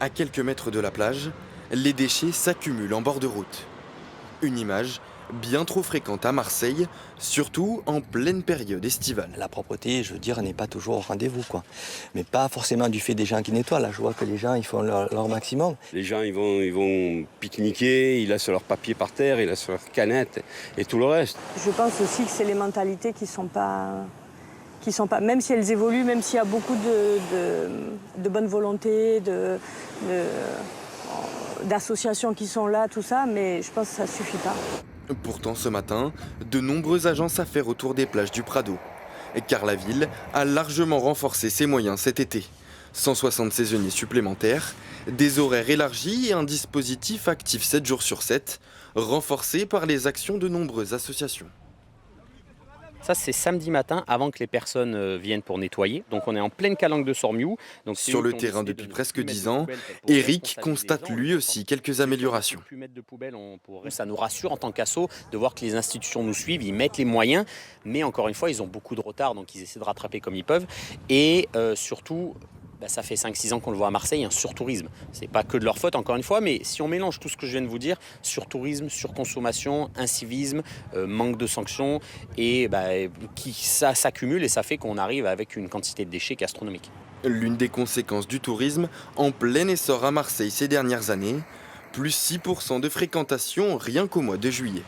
À quelques mètres de la plage, les déchets s'accumulent en bord de route. Une image bien trop fréquente à Marseille, surtout en pleine période estivale. La propreté, je veux dire, n'est pas toujours au rendez-vous, quoi. Mais pas forcément du fait des gens qui nettoient. Là, je vois que les gens, ils font leur maximum. Les gens, ils vont pique-niquer, ils laissent leurs papiers par terre, ils laissent leurs canettes et tout le reste. Je pense aussi que c'est les mentalités qui sont pas, même si elles évoluent, même s'il y a beaucoup de bonne volonté, d'associations qui sont là, tout ça, mais je pense que ça suffit pas. Pourtant, ce matin, de nombreux agents s'affairent autour des plages du Prado. Car la ville a largement renforcé ses moyens cet été. 160 saisonniers supplémentaires, des horaires élargis et un dispositif actif 7 jours sur 7, renforcé par les actions de nombreuses associations. Ça, c'est samedi matin avant que les personnes viennent pour nettoyer. Donc, on est en pleine calanque de Sormiou. Donc, Sur le terrain depuis presque 10 ans, Eric constate lui aussi quelques améliorations. Ça nous rassure en tant qu'asso de voir que les institutions nous suivent, ils mettent les moyens. Mais encore une fois, ils ont beaucoup de retard, donc ils essaient de rattraper comme ils peuvent. Et surtout, ça fait 5-6 ans qu'on le voit à Marseille, un surtourisme. C'est pas que de leur faute, encore une fois, mais si on mélange tout ce que je viens de vous dire, surtourisme, surconsommation, incivisme, manque de sanctions, et ça s'accumule et ça fait qu'on arrive avec une quantité de déchets astronomique. L'une des conséquences du tourisme en plein essor à Marseille ces dernières années, plus 6% de fréquentation rien qu'au mois de juillet.